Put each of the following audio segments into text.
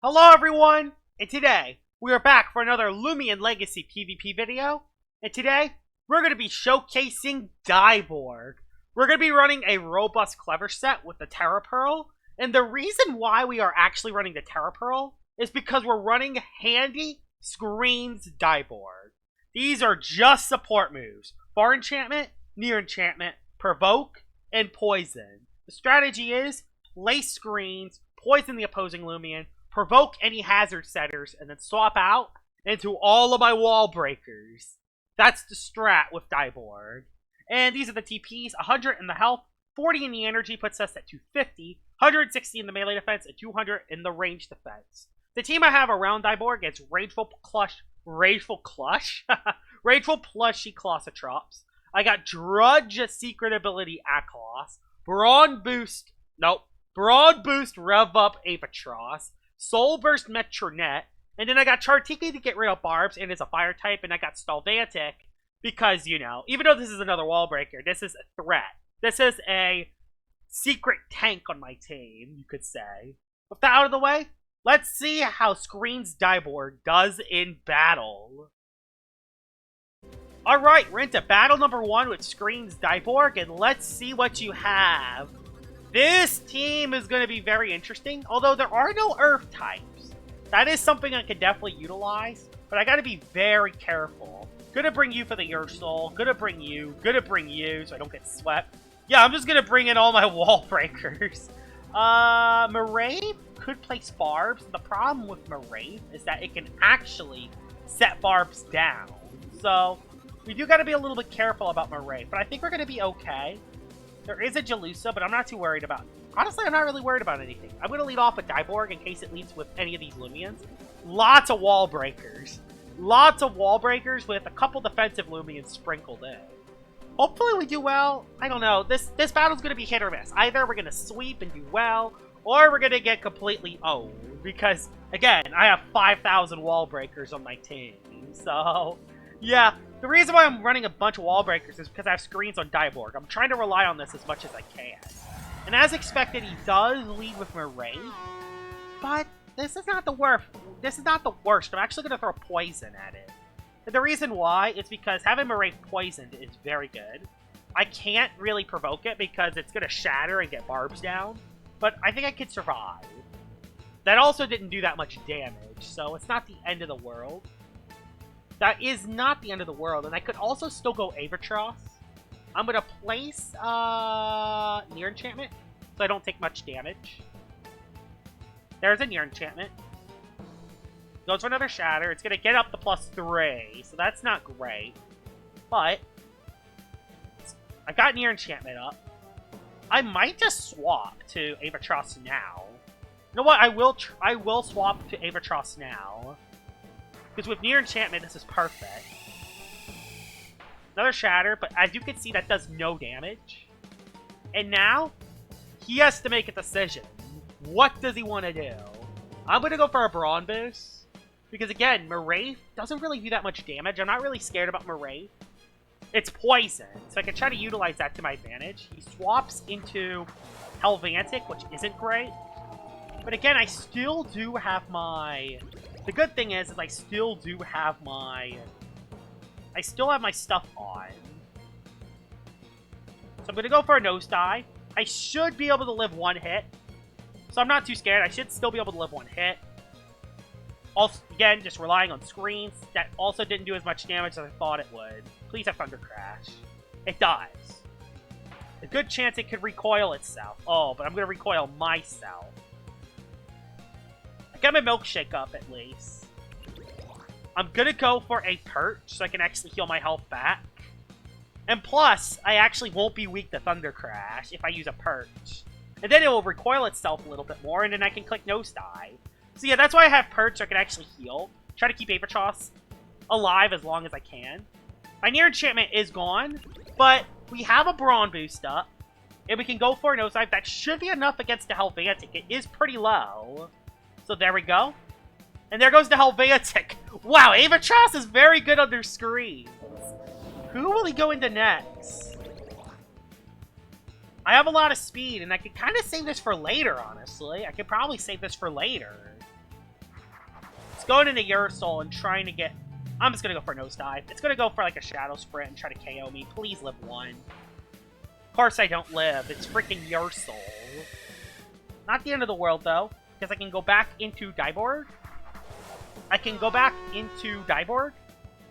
Hello everyone, and today we are back for another Loomian Legacy PvP video, and today we're going to be showcasing Dyeborg. We're going to be running a robust clever set with the Terra Pearl, and the reason why we are actually running the Terra Pearl is because we're running handy Screens Dyeborg. These are just support moves: Far Enchantment, Near Enchantment, Provoke, and Poison. The strategy is place screens, poison the opposing Loomian, provoke any hazard setters, and then swap out into all of my wall breakers. That's the strat with Dyeborg. And these are the TPs: 100 in the health, 40 in the energy puts us at 250, 160 in the melee defense, and 200 in the range defense. The team I have around Dyeborg is Rageful Plushy Colossotrops. I got Drudge Secret Ability Aklos, Brawn Boost Rev Up Avatros, Soul Burst Metronet, and then I got Chartiki to get rid of Barbs, and it's a fire type, and I got Stalvantic because, you know, even though this is another wall breaker, this is a threat. This is a secret tank on my team, you could say. With that out of the way, let's see how Screens Dyeborg does in battle. Alright, we're into battle number 1 with Screens Dyeborg, and let's see what you have. This team is going to be very interesting, although there are no Earth types. That is something I could definitely utilize, but I got to be very careful. Gonna bring you for the Earth Soul, gonna bring you so I don't get swept. Yeah, I'm just gonna bring in all my wall breakers. Marave could place Barbs. The problem with Marave is that it can actually set Barbs down. So, we do got to be a little bit careful about Marave, but I think we're going to be okay. There is a Jalusa, but I'm not too worried about. Honestly, I'm not really worried about anything. I'm going to lead off with Dyeborg in case it leads with any of these Loomians. Lots of wall breakers. Lots of wall breakers with a couple defensive Loomians sprinkled in. Hopefully we do well. I don't know. This battle's going to be hit or miss. Either we're going to sweep and do well, or we're going to get completely owned. Because, again, I have 5,000 wall breakers on my team. So, yeah. The reason why I'm running a bunch of wall breakers is because I have screens on Dyeborg. I'm trying to rely on this as much as I can. And as expected, he does lead with Marave. But this is not the worst. This is not the worst. I'm actually going to throw poison at it. And the reason why is because having Marave poisoned is very good. I can't really provoke it because it's going to shatter and get Barbs down. But I think I could survive. That also didn't do that much damage, so it's not the end of the world. That is not the end of the world, and I could also still go Avatros. I'm going to place Near Enchantment, so I don't take much damage. There's a Near Enchantment. Goes for another Shatter. It's going to get up to +3, so that's not great. But I got Near Enchantment up. I might just swap to Avatros now. You know what? I will swap to Avatros now. Because with Near Enchantment, this is perfect. Another Shatter, but as you can see, that does no damage. And now, he has to make a decision. What does he want to do? I'm going to go for a Brawn Boost. Because again, Marave doesn't really do that much damage. I'm not really scared about Marave. It's poison, so I can try to utilize that to my advantage. He swaps into Helvantic, which isn't great. But again, I still do have my... The good thing is I still do have my... I still have my stuff on. So I'm going to go for a Nosedive. I should be able to live one hit. So I'm not too scared. I should still be able to live one hit. Also, again, just relying on screens. That also didn't do as much damage as I thought it would. Please have Thunder Crash. It does. A good chance it could recoil itself. Oh, but I'm going to recoil myself. I got my Milkshake up, at least. I'm gonna go for a Perch, so I can actually heal my health back. And plus, I actually won't be weak to Thunder Crash if I use a Perch. And then it will recoil itself a little bit more, and then I can click Nosedive. So yeah, that's why I have Perch, so I can actually heal. Try to keep Avatros alive as long as I can. My Near Enchantment is gone, but we have a Brawn Boost up. And we can go for a Nosedive. That should be enough against the Helvantic. It is pretty low. So there we go. And there goes the Helvantic. Wow, Avatros is very good under screens. Who will he go into next? I have a lot of speed, and I could kind of save this for later, honestly. I could probably save this for later. It's going into your soul and trying to get... I'm just going to go for a nosedive. It's going to go for like a shadow sprint and try to KO me. Please live one. Of course I don't live. It's freaking your soul. Not the end of the world, though. Because I can go back into Dyeborg. I can go back into Dyeborg.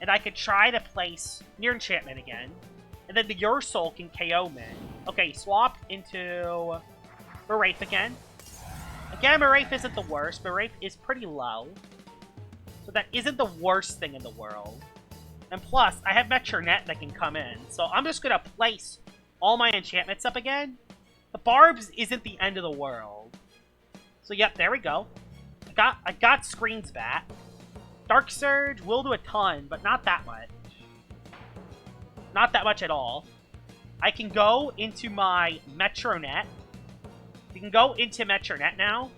And I could try to place Near Enchantment again. And then the Your Soul can KO me. Okay, swap into Wraith again. Again, Wraith isn't the worst. Wraith is pretty low. So that isn't the worst thing in the world. And plus, I have Metronet that can come in. So I'm just going to place all my enchantments up again. The Barbs isn't the end of the world. So yep, there we go. I got Screens back. Dark Surge will do a ton, but not that much. Not that much at all. I can go into my Metronet. We can go into Metronet now.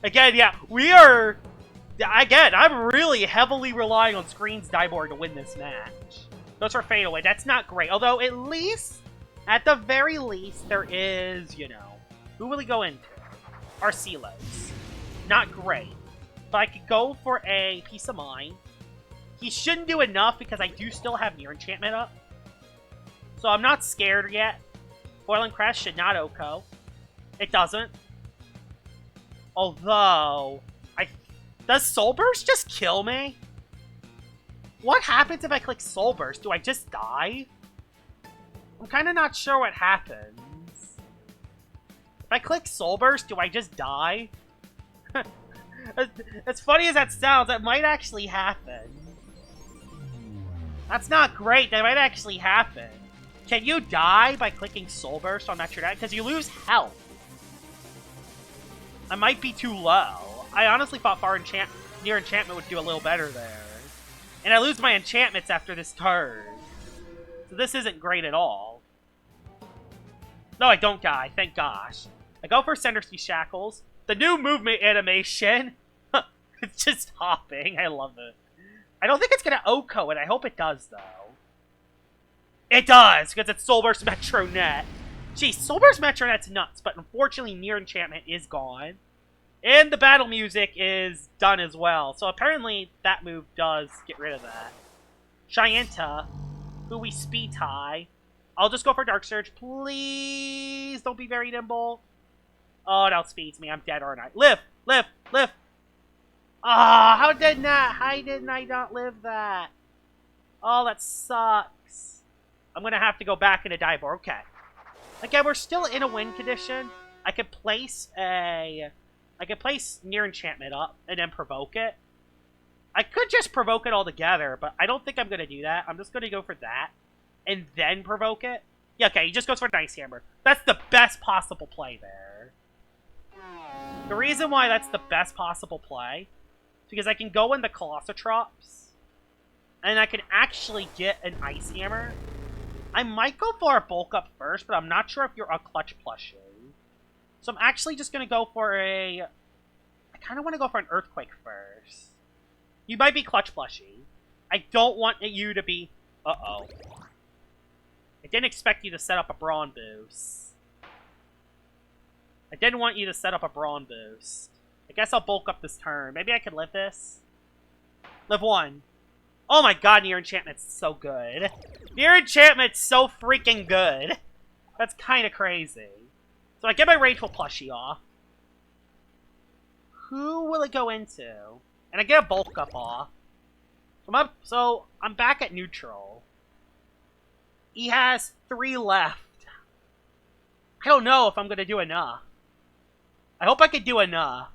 Again, yeah, we are... Again, I'm really heavily relying on Screens Dyeborg to win this match. Those are fade away. That's not great. Although, at least, at the very least, there is, you know... Who will he go into? Arcelos. Not great. But I could go for a Peace of Mind. He shouldn't do enough because I do still have Near Enchantment up. So I'm not scared yet. Boiling Crest should not OHKO. It doesn't. Although... Does Soul Burst just kill me? What happens if I click Soul Burst? Do I just die? I'm kind of not sure what happens. If I click Soul Burst, do I just die? As funny as that sounds, that might actually happen. That's not great. That might actually happen. Can you die by clicking Soul Burst on Metronet? Because you lose health. I might be too low. I honestly thought Near Enchantment would do a little better there. And I lose my enchantments after this turn. So this isn't great at all. No, I don't die. Thank gosh. I go for Centersea Shackles. The new movement animation. It's just hopping. I love it. I don't think it's going to OHKO it. I hope it does, though. It does, because it's Soul Burst Metronet. Geez, Soul Burst Metronet's nuts, but unfortunately Near Enchantment is gone. And the battle music is done as well. So apparently that move does get rid of that. Shyenta, who we speed tie. I'll just go for Dark Surge. Please don't be very nimble. Oh, it outspeeds me. I'm dead, aren't I? Live! Live! Live! Ah, how did I not live that? Oh, that sucks. I'm gonna have to go back into Dyeborg. Okay. Again, we're still in a win condition. I could place Near Enchantment up and then provoke it. I could just provoke it all together, but I don't think I'm going to do that. I'm just going to go for that and then provoke it. Yeah, okay, he just goes for Nice Hammer. That's the best possible play there. The reason why that's the best possible play is because I can go in the Colossotrops and I can actually get an Ice Hammer. I might go for a Bulk Up first, but I'm not sure if you're a Clutch Plushie. So I'm actually just going to go for a... I kind of want to go for an Earthquake first. You might be Clutch Plushie. I don't want you to be... Uh-oh. I didn't expect you to set up a Brawn Boost. I didn't want you to set up a Brawn Boost. I guess I'll bulk up this turn. Maybe I could live this. Live one. Oh my god, Near Enchantment's so good. Near Enchantment's so freaking good. That's kind of crazy. So I get my Rageful Plushie off. Who will it go into? And I get a Bulk Up off. So I'm back at neutral. He has 3 left. I don't know if I'm going to do enough. I hope I can do enough.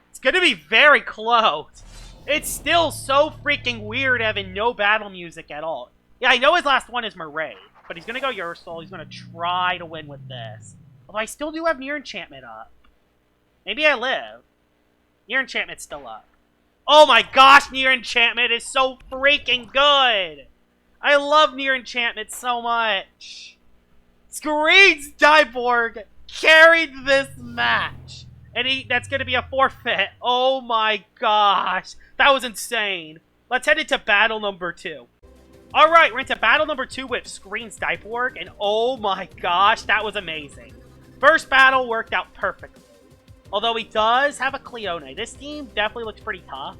It's going to be very close. It's still so freaking weird having no battle music at all. Yeah, I know his last one is Murray, but he's going to go Ursul. He's going to try to win with this. Although I still do have Near Enchantment up. Maybe I live. Near Enchantment's still up. Oh my gosh, Near Enchantment is so freaking good! I love Near Enchantment so much. Screens Dyeborg carried this match. And that's going to be a forfeit. Oh my gosh. That was insane. Let's head into battle number 2. Alright, we're into battle number 2 with Screens Dyeborg. And oh my gosh, that was amazing. First battle worked out perfectly. Although he does have a Cleone. This team definitely looks pretty tough.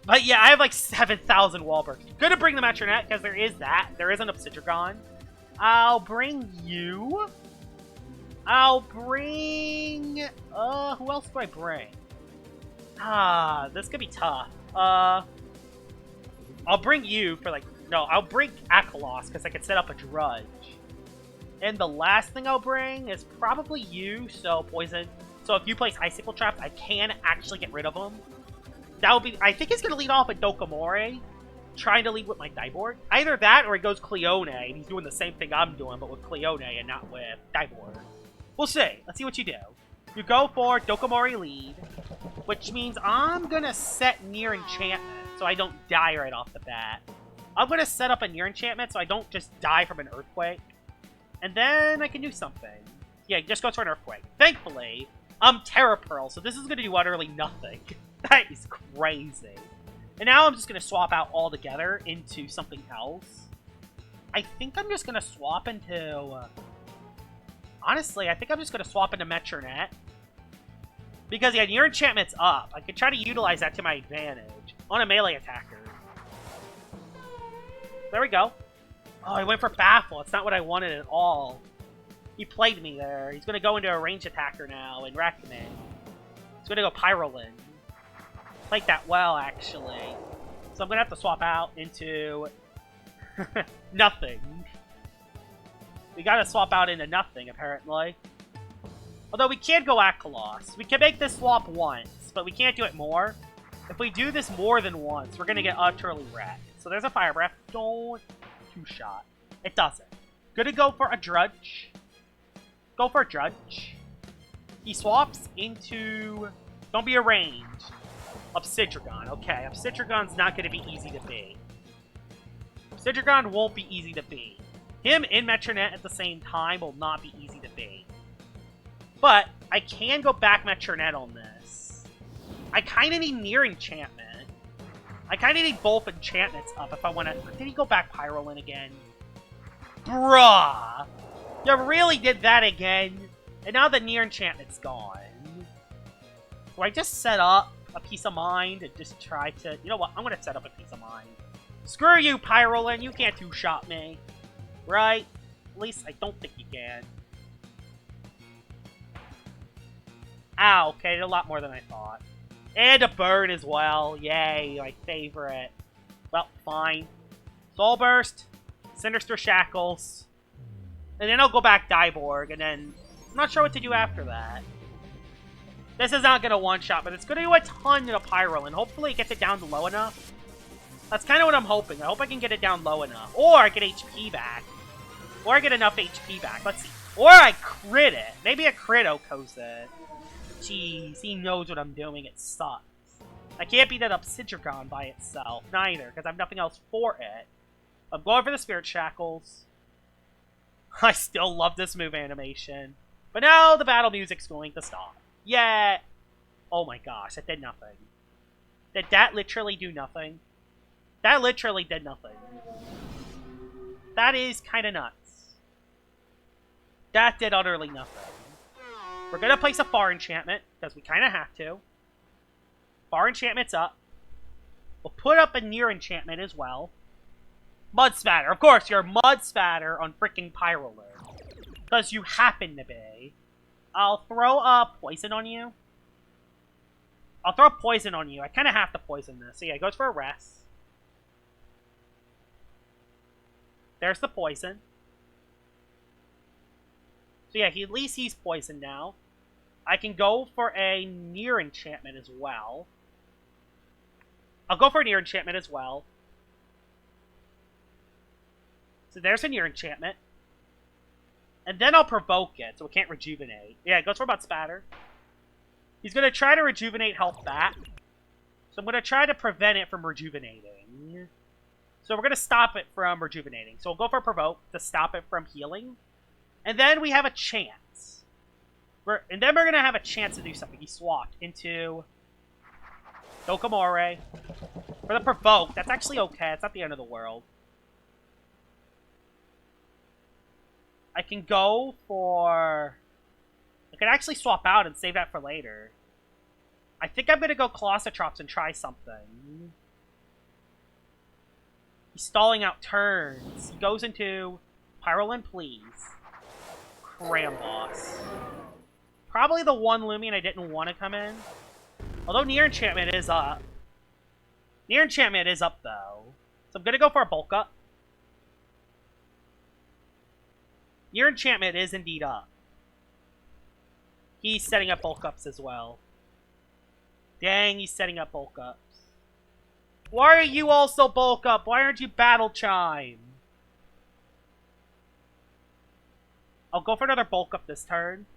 But yeah, I have like 7,000 wall bursts. Gonna bring the Metronet, because there is that. There is an Obsidian. I'll bring you. I'll bring... who else do I bring? This could be tough. I'll bring you for like... No, I'll bring Akalos, because I can set up a Drudge. And the last thing I'll bring is probably you, so Poison. So if you place Icicle Traps, I can actually get rid of them. That'll be... I think he's going to lead off with Dokomore, trying to lead with my Dyeborg. Either that, or he goes Cleone, and he's doing the same thing I'm doing, but with Cleone and not with Dyeborg. We'll see. Let's see what you do. You go for Dokomore lead, which means I'm going to set near enchantment, so I don't die right off the bat. I'm going to set up a near enchantment, so I don't just die from an earthquake. And then I can do something. Yeah, he just goes for an earthquake. Thankfully, I'm Terra Pearl, so this is going to do utterly nothing. That is crazy. And now I'm just going to swap out altogether into something else. I think I'm just going to swap into... honestly, I think I'm just going to swap into Metronet. Because, yeah, your enchantment's up. I could try to utilize that to my advantage on a melee attacker. There we go. Oh, I went for Baffle. It's not what I wanted at all. He played me there. He's going to go into a range attacker now and wreck me. He's going to go Pyrolin. Played that well, actually. So I'm going to have to swap out into... nothing. We got to swap out into nothing, apparently. Although we can go Akalos. We can make this swap once, but we can't do it more. If we do this more than once, we're going to get utterly wrecked. So there's a Fire Breath. Don't... two-shot. It doesn't. Gonna go for a Drudge. Go for a Drudge. He swaps into... don't be arranged. Obsidian. Okay, Obsidian's not gonna be easy to beat. Obsidian won't be easy to beat. Him and Metronet at the same time will not be easy to beat. But I can go back Metronet on this. I kind of need near enchantment. I kind of need both enchantments up if I want to... did he go back Pyrolin again? Bruh! You really did that again? And now the near enchantment's gone. Do I just set up a Piece of Mind and just try to... you know what? I'm going to set up a Piece of Mind. Screw you, Pyrolin. You can't two-shot me. Right? At least I don't think you can. Ow, okay, a lot more than I thought. And a burn as well. Yay, my favorite. Well, fine. Soul Burst, Sinister Shackles, and then I'll go back Dyeborg, and then I'm not sure what to do after that. This is not going to one-shot, but it's going to do a ton of Pyrolin. Hopefully it gets it down to low enough. That's kind of what I'm hoping. I hope I can get it down low enough. Or I get HP back. Or I get enough HP back. Let's see. Or I crit it. Maybe a crit Oko's it. Jeez, he knows what I'm doing. It sucks. I can't beat that Obsidian by itself, neither, because I have nothing else for it. I'm going for the Spirit Shackles. I still love this move animation. But now the battle music's going to stop. Yeah. Oh my gosh, that did nothing. Did that literally do nothing? That literally did nothing. That is kind of nuts. That did utterly nothing. We're going to place a Far Enchantment, because we kind of have to. Far Enchantment's up. We'll put up a Near Enchantment as well. Mud Spatter. Of course, you're Mud Spatter on freaking Pyrolin. Because you happen to be. I'll throw a Poison on you. I'll throw a Poison on you. I kind of have to poison this. So yeah, it goes for a rest. There's the Poison. So yeah, at least he's poisoned now. I can go for a Near Enchantment as well. I'll go for a Near Enchantment as well. So there's a Near Enchantment. And then I'll provoke it, so it can't rejuvenate. Yeah, it goes for about Spatter. He's going to try to rejuvenate health back. So I'm going to try to prevent it from rejuvenating. So we're going to stop it from rejuvenating. So we'll go for a Provoke to stop it from healing. And then we have a chance. And then we're going to have a chance to do something. He swapped into Dokomore. For the Provoke, that's actually okay. It's not the end of the world. I can go for... I could actually swap out and save that for later. I think I'm going to go Colossotrops and try something. He's stalling out turns. He goes into Pyrolin, please. Cram Boss. Probably the one Loomian I didn't want to come in. Although Near Enchantment is up. Near Enchantment is up, though. So I'm going to go for a Bulk Up. Near Enchantment is indeed up. He's setting up Bulk Ups as well. Dang, he's setting up Bulk Ups. Why are you also Bulk Up? Why aren't you Battle Chime? I'll go for another Bulk Up this turn.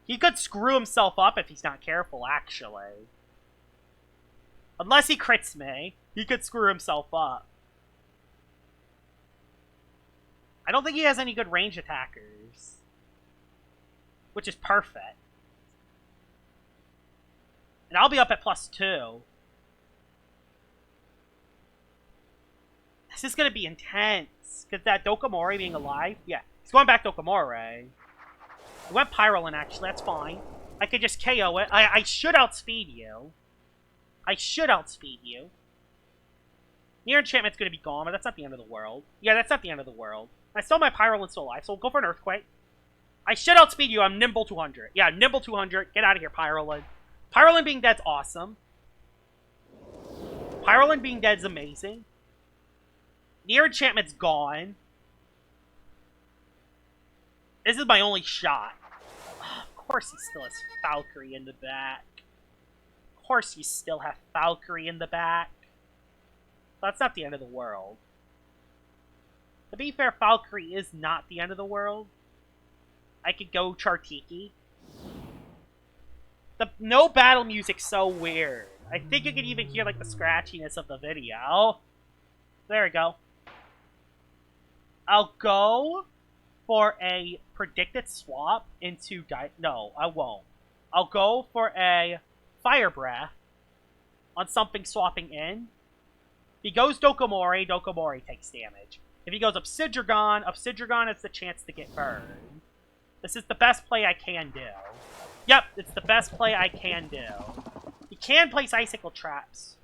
He could screw himself up if he's not careful, actually. Unless he crits me, he could screw himself up. I don't think he has any good range attackers. Which is perfect. And I'll be up at +2. This is going to be intense. Because that Dokomori being alive... Yeah, he's going back Dokomori. He went Pyrolin, actually. That's fine. I could just KO it. I should outspeed you. I should outspeed you. Near Enchantment's going to be gone, but that's not the end of the world. Yeah, that's not the end of the world. I still have my Pyrolin still alive, so we'll go for an Earthquake. I should outspeed you. I'm Nimble 200. Yeah, Nimble 200. Get out of here, Pyrolin. Pyrolin being dead's awesome. Pyrolin being dead's amazing. Near Enchantment's gone. This is my only shot. Of course he still has Valkyrie in the back. Of course you still have Valkyrie in the back. That's not the end of the world. To be fair, Valkyrie is not the end of the world. I could go Chartiki. The no battle music's so weird. I think you can even hear like the scratchiness of the video. There we go. I'll go for a predicted swap into no, I won't. I'll go for a Fire Breath on something swapping in. If he goes Dokomori, Dokomori takes damage. If he goes Obsidian, Obsidian has the chance to get burned. This is the best play I can do. Yep, it's the best play I can do. He can place Icicle Traps,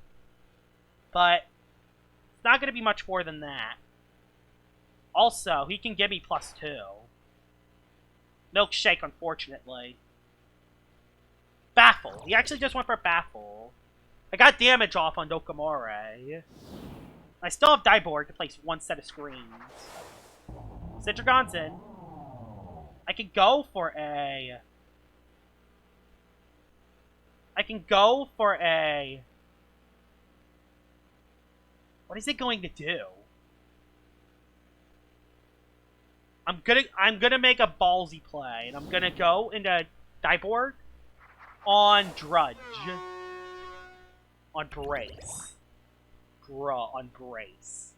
but it's not going to be much more than that. Also, he can give me +2. Milkshake, unfortunately. Baffle. He actually just went for Baffle. I got damage off on Dokomori. I still have Dyeborg to place one set of screens. Citragon's in. I can go for a... What is it going to do? I'm gonna make a ballsy play, and I'm gonna go into Dyeborg on Drudge. On Brace. On Brace.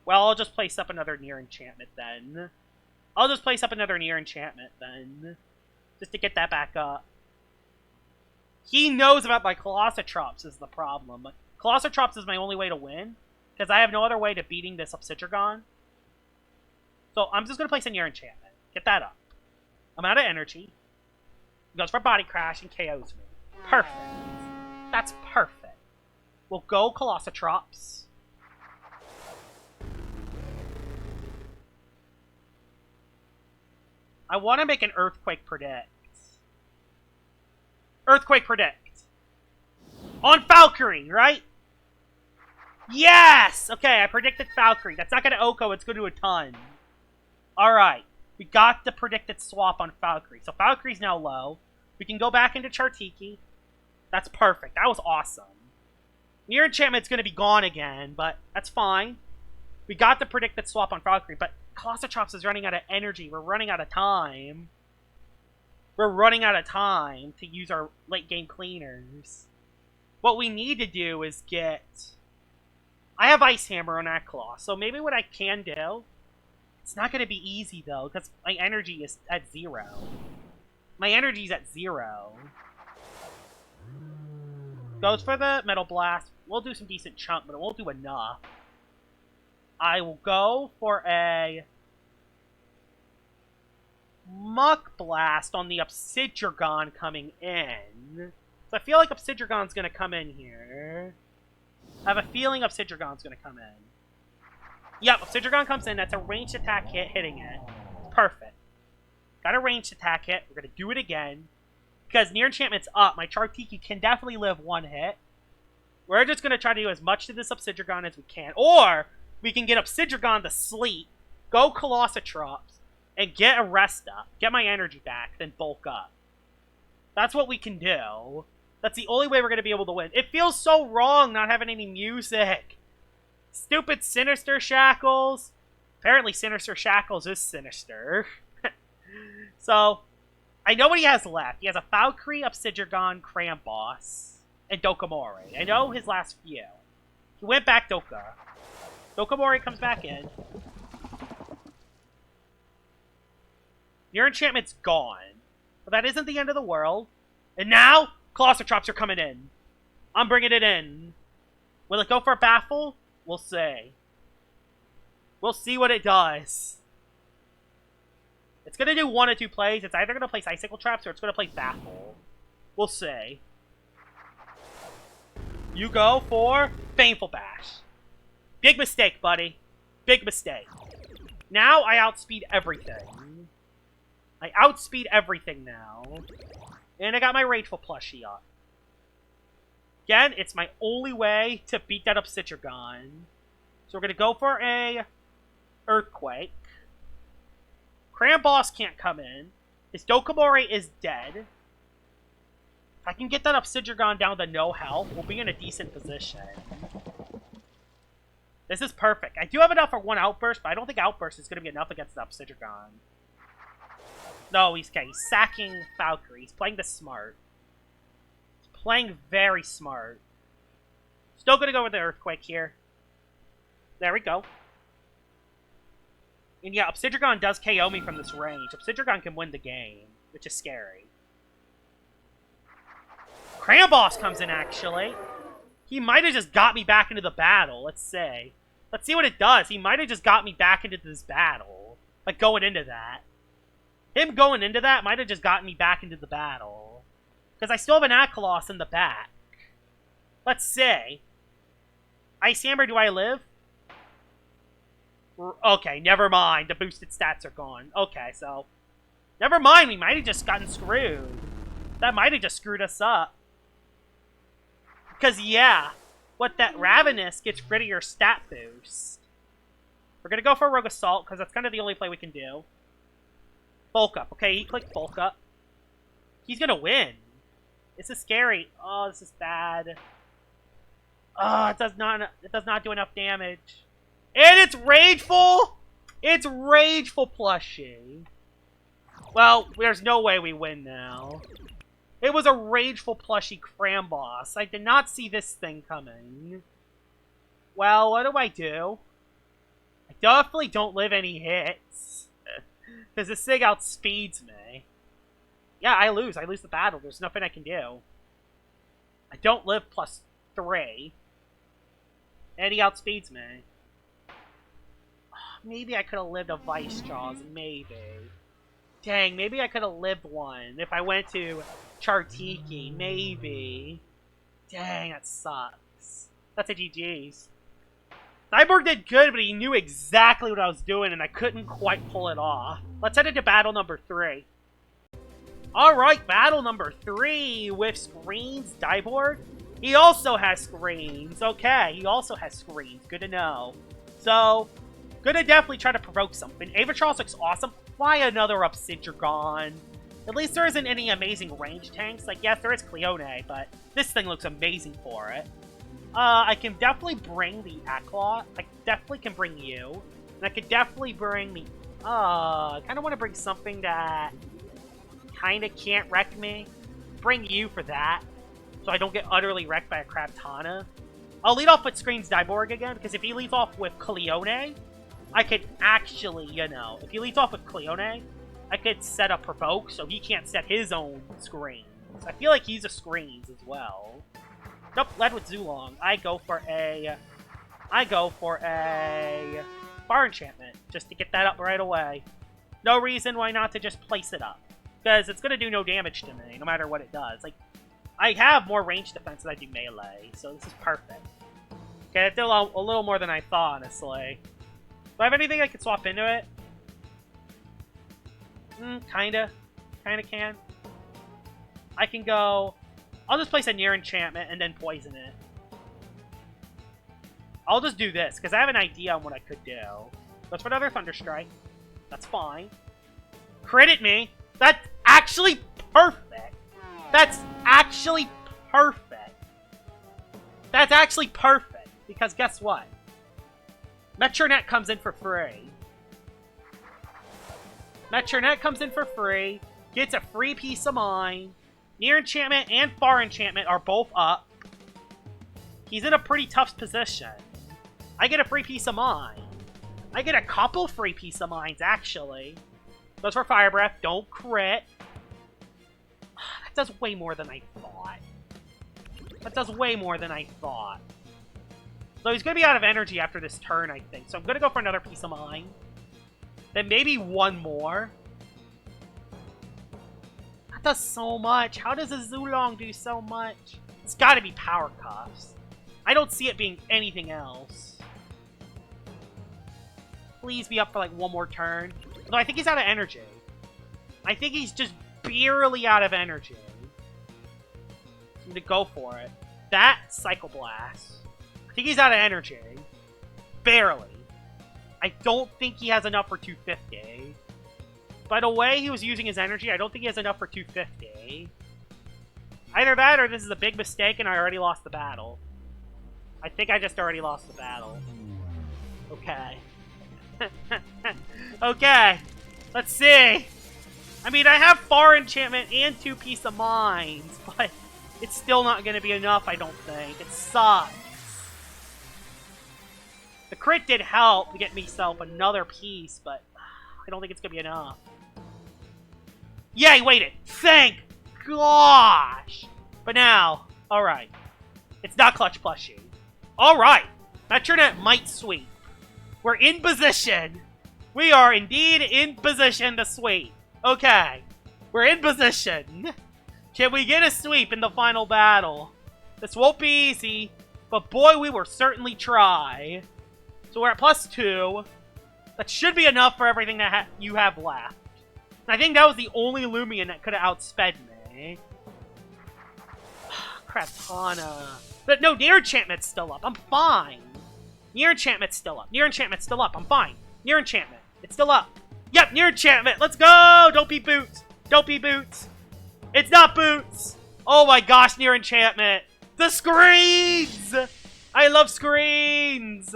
Well, I'll just place up another Near Enchantment then. Just to get that back up. He knows about my Colossotrops is the problem. Colossotrops is my only way to win, because I have no other way to beating this Obsidian. So I'm just going to place a Near Enchantment. Get that up. I'm out of energy. He goes for Body Crash and KOs me. Perfect. That's perfect. We'll go Colossotrops. I want to make an Earthquake Predict. Earthquake Predict. On Valkyrie, right? Yes! Okay, I predicted Valkyrie. That's not going to Oko, it's going to do a ton. Alright. We got the predicted swap on Valkyrie. So Valkyrie's now low. We can go back into Chartiki. That's perfect. That was awesome. Near Enchantment's going to be gone again, but that's fine. We got the predicted swap on Valkyrie, but Colossotrops is running out of energy. We're running out of time. We're running out of time to use our late game cleaners. What we need to do is get... I have Ice Hammer on that Claw, so maybe what I can do... It's not going to be easy, though, because my energy is at 0. My energy's at 0. Goes for the Metal Blast. We'll do some decent chunk, but it won't do enough. I will go for a... Muck Blast on the Obsidian coming in. So I feel like Obsidian's going to come in here. I have a feeling Obsidian's going to come in. Yep, Obsidian comes in. That's a ranged attack hit hitting it. Perfect. Got a ranged attack hit. We're going to do it again. Because near enchantment's up. My Chartiki can definitely live one hit. We're just going to try to do as much to this Obsidian as we can. Or we can get Obsidian to sleep, go Colossotrops, and get a rest up. Get my energy back, then bulk up. That's what we can do. That's the only way we're going to be able to win. It feels so wrong not having any music. Stupid Sinister Shackles. Apparently Sinister Shackles is sinister. So, I know what he has left. He has a Valkyrie, Obsidian, Boss, and Dokomori. I know his last few. He went back Doka. Dokomori comes back in. Your enchantment's gone. But that isn't the end of the world. And now, Colossotrops are coming in. I'm bringing it in. Will it go for a Baffle? We'll see. We'll see what it does. It's going to do one or two plays. It's either going to place Icicle Traps or it's going to play Baffle. We'll see. You go for Baneful Bash. Big mistake, buddy. Big mistake. Now I outspeed everything. I outspeed everything now. And I got my Rageful plushie up. Again, it's my only way to beat that Obsidian. So we're going to go for a Earthquake. Boss can't come in. His Dokomori is dead. If I can get that Obsidian down to no health, we'll be in a decent position. This is perfect. I do have enough for one Outburst, but I don't think Outburst is going to be enough against the Obsidian. No, he's sacking Valkyrie. He's playing the smart. He's playing very smart. Still going to go with the Earthquake here. There we go. And yeah, Obsidian does KO me from this range. Obsidian can win the game, which is scary. Boss comes in, actually. He might have just got me back into the battle, let's see. Let's see what it does. He might have just got me back into this battle. Like, going into that. Him going into that might have just gotten me back into the battle. Because I still have an Akaloss in the back. Let's see. Ice Hammer, do I live? Okay, never mind. The boosted stats are gone. Okay, so... Never mind, we might have just gotten screwed. That might have just screwed us up. Because, yeah, what that Ravenous gets rid of your stat boost. We're going to go for Rogue Assault, because that's kind of the only play we can do. Bulk up. Okay, he clicked bulk up. He's going to win. This is scary. Oh, this is bad. Oh, it does not do enough damage. And it's Rageful! It's Rageful plushie. Well, there's no way we win now. It was a Rageful plushie Boss. I did not see this thing coming. Well, what do? I definitely don't live any hits. Because this thing outspeeds me. Yeah, I lose. I lose the battle. There's nothing I can do. I don't live +3. And he outspeeds me. Maybe I could have lived a Vice Jaws. Maybe. Dang, maybe I could have lived one if I went to Chartiki. Maybe. Dang, that sucks. That's a GG's. Dyeborg did good, but he knew exactly what I was doing, and I couldn't quite pull it off. Let's head into battle number 3. Alright, battle number 3 with Screens Dyeborg. He also has screens. Okay, he also has screens. Good to know. So, gonna definitely try to provoke something. Avatros looks awesome. Why another Obsidian? At least there isn't any amazing range tanks. Like, yes, there is Cleone, but this thing looks amazing for it. I can definitely bring the Akaloss. I definitely can bring you. And I could definitely bring the... I kind of want to bring something that kind of can't wreck me. Bring you for that. So I don't get utterly wrecked by a Crabtana. I'll lead off with Screens Dyeborg again, because if he leads off with Cleone, I could actually, if he leads off with Cleone, I could set up Provoke so he can't set his own screens. I feel like he's a screens as well. Nope, led with Zulong. I go for a Bar Enchantment, just to get that up right away. No reason why not to just place it up. Because it's going to do no damage to me, no matter what it does. Like, I have more range defense than I do melee, so this is perfect. Okay, it did a little more than I thought, honestly. Do I have anything I can swap into it? Kinda. Kinda can. I can go... I'll just place a near enchantment and then poison it. I'll just do this, because I have an idea on what I could do. Let's put another Thunderstrike. That's fine. Crit me. That's actually perfect. That's actually perfect. That's actually perfect. Because guess what? Metronet comes in for free. Metronet comes in for free. Gets a free piece of mind. Near enchantment and far enchantment are both up. He's in a pretty tough position. I get a free piece of mind. I get a couple free piece of minds, actually. Goes for Fire Breath. Don't crit. That does way more than I thought. That does way more than I thought. So he's going to be out of energy after this turn, I think. So I'm going to go for another piece of mind. Then maybe one more. That does so much. How does a Zulong do so much? It's got to be Power Cuffs. I don't see it being anything else. Please be up for like one more turn. No, I think he's out of energy. I think he's just barely out of energy. I'm going to go for it. That Psycho Blast. I think he's out of energy. Barely. I don't think he has enough for 250. By the way he was using his energy, I don't think he has enough for 250. Either that or this is a big mistake and I already lost the battle. I think I just already lost the battle. Okay. Okay. Let's see. I mean, I have Far Enchantment and 2 Piece of Minds, but it's still not going to be enough, I don't think. It sucks. The crit did help to get myself another piece, but I don't think it's going to be enough. Yeah, he waited. Thank gosh. But now, alright. It's not Clutch Plushie. Alright. Metronet might sweep. We're in position. We are indeed in position to sweep. Okay. We're in position. Can we get a sweep in the final battle? This won't be easy, but boy, we will certainly try. So we're at +2. That should be enough for everything that you have left. And I think that was the only Loomian that could have outsped me. Kraptana. But no, Near Enchantment's still up. I'm fine. Near Enchantment's still up. Near Enchantment's still up. I'm fine. Near Enchantment. It's still up. Yep, Near Enchantment. Let's go! Don't be Boots. Don't be Boots. It's not Boots. Oh my gosh, Near Enchantment. The Screens! I love Screens.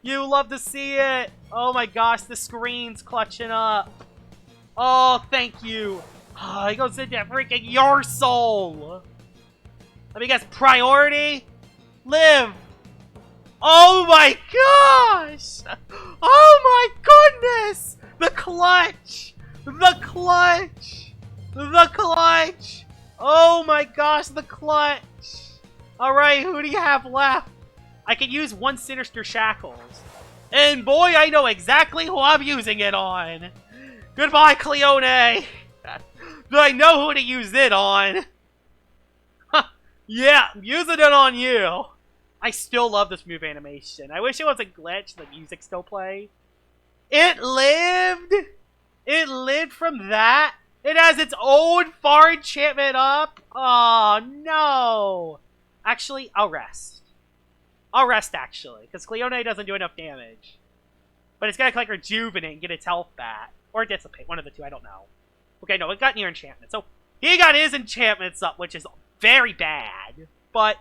You love to see it. Oh my gosh, the Screens clutching up. Oh, thank you. Oh, he goes into freaking Your Soul. Let me guess, priority? Live. Oh my gosh! Oh my goodness! The clutch! The clutch! The clutch! Oh my gosh, the clutch! Alright, who do you have left? I can use 1 Sinister Shackles. And boy, I know exactly who I'm using it on! Goodbye, Cleone! Do I know who to use it on? Yeah, I'm using it on you! I still love this move animation. I wish it wasn't glitched, the music still played. It lived! It lived from that? It has its own Far Enchantment up? Oh, no! Actually, I'll rest. I'll rest, actually, because Cleone doesn't do enough damage. But it's gonna like Rejuvenate and get its health back. Or Dissipate, one of the two, I don't know. Okay, no, it got Near Enchantment. So, he got his enchantments up, which is very bad. But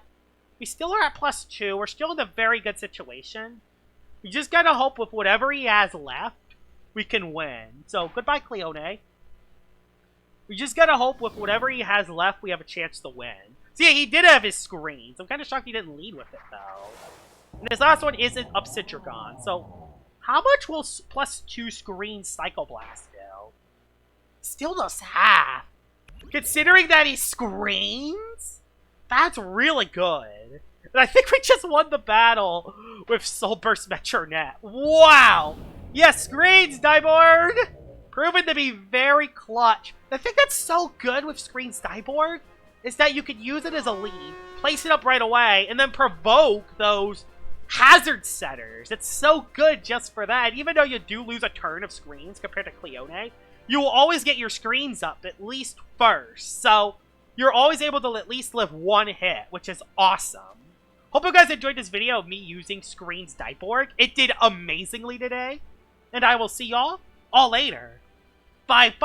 we still are at +2. We're still in a very good situation. We just gotta hope with whatever he has left, we can win. So, goodbye, Cleone. We just gotta hope with whatever he has left, we have a chance to win. So yeah, he did have his Screens. I'm kind of shocked he didn't lead with it, though. And his last one isn't Obsidian, so how much will +2 Screens Psycho Blast do? Still does half. Considering that he Screens? That's really good. And I think we just won the battle with Soul Burst Metronet. Wow! Yes, Screens Dyeborg! Proven to be very clutch. The thing that's so good with Screens Dyeborg is that you could use it as a lead, place it up right away, and then provoke those Hazard Setters. It's so good just for that. Even though you do lose a turn of screens compared to Cleone, you will always get your screens up at least first. So you're always able to at least live one hit, which is awesome. Hope you guys enjoyed this video of me using Screens Dyeborg. It did amazingly today. And I will see y'all all later. Bye-bye!